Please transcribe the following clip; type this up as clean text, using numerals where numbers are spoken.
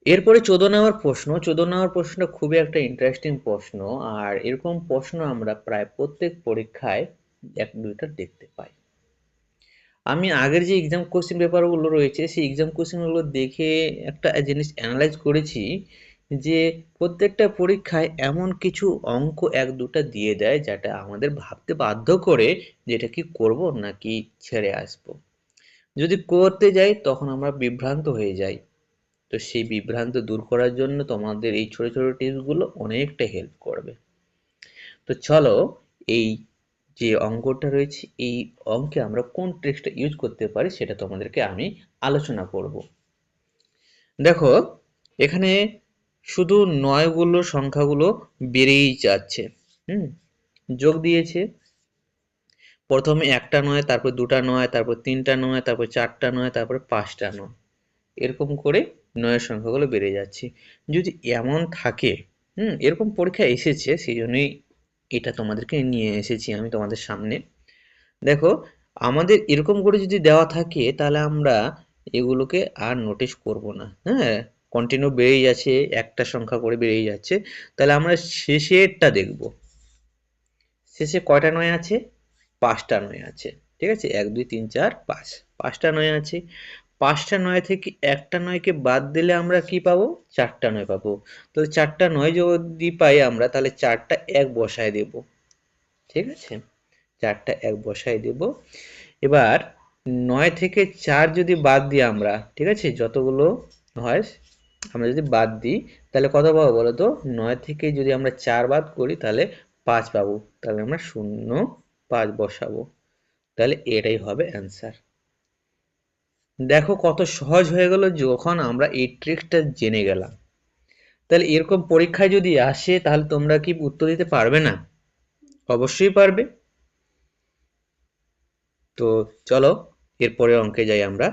এরপরে 14 নম্বর প্রশ্ন। 14 নম্বর প্রশ্নটা খুবই একটা ইন্টারেস্টিং প্রশ্ন। আর এরকম প্রশ্ন আমরা প্রায় প্রত্যেক পরীক্ষায় 1-2টা দেখতে পাই। আমি আগের যে এক্সাম কোশ্চেন পেপারগুলো রয়েছে সেই এক্সাম কোশ্চেনগুলো দেখে একটা জিনিস অ্যানালাইজ করেছি যে প্রত্যেকটা পরীক্ষায় এমন কিছু অঙ্ক 1-2টা দিয়ে দেয় যেটা আমাদের ভাবতে বাধ্য করে যে এটা কি করব নাকি ছেড়ে আসবো। যদি করতে যাই তখন আমরা বিভ্রান্ত হয়ে যাই। তো সেই বিভ্রান্ত দূর করার জন্য তোমাদের এই ছোট ছোট টিপসগুলো অনেকটা হেল্প করবে। তো চলো, এই যে অঙ্কটা রয়েছে এই অঙ্কে আমরা কোন ট্রিক্সটা ইউজ করতে পারি সেটা তোমাদেরকে আমি আলোচনা করব। দেখো, এখানে শুধু নয়গুলো সংখ্যাগুলো বেড়েই যাচ্ছে। হুম, যোগ দিয়েছে। প্রথমে একটা নয়, তারপর দুটা নয়, তারপর তিনটা নয়, তারপর চারটা নয়, তারপর পাঁচটা নয়, এরকম করে নয়ের সংখ্যাগুলো বেড়ে যাচ্ছে। যদি এমন থাকে, এরকম পরীক্ষা এসেছে সেই জন্যই এটা তোমাদেরকে নিয়ে এসেছি আমি তোমাদের সামনে। দেখো, আমাদের এরকম করে যদি দেওয়া থাকে তাহলে আমরা এগুলোকে আর নোটিস করব না। হ্যাঁ, কন্টিনিউ বেড়েই যাচ্ছে, একটা সংখ্যা করে বেড়েই যাচ্ছে। তাহলে আমরা শেষেরটা দেখব। শেষে কয়টা নয় আছে? পাঁচটা নয় আছে। ঠিক আছে, 1 2 3 4 5, পাঁচটা নয় আছে। পাঁচটা নয় থেকে একটা নয়কে বাদ দিলে আমরা কি পাবো? চারটা নয় পাবো। তাহলে চারটা নয় যদি পাই আমরা তাহলে চারটা এক বসায় দেব। ঠিক আছে, চারটা এক বসায় দেব। এবার নয় থেকে চার যদি বাদ দিই আমরা, ঠিক আছে, যতগুলো হয় আমরা যদি বাদ দিই তাহলে কত পাবো বলো তো? নয় থেকে যদি আমরা চার বাদ করি তাহলে পাঁচ পাবো। তাহলে আমরা শূন্য পাঁচ বসাবো। তাহলে এটাই হবে অ্যান্সার। দেখো কত সহজ হয়ে গেল যখন আমরা এই ট্রিক্সটা জেনে গেলাম। তাহলে এরকম পরীক্ষায় যদি আসে তাহলে তোমরা কি উত্তর দিতে পারবে না? অবশ্যই পারবে। তো চলো, এরপরে অঙ্কে যাই আমরা।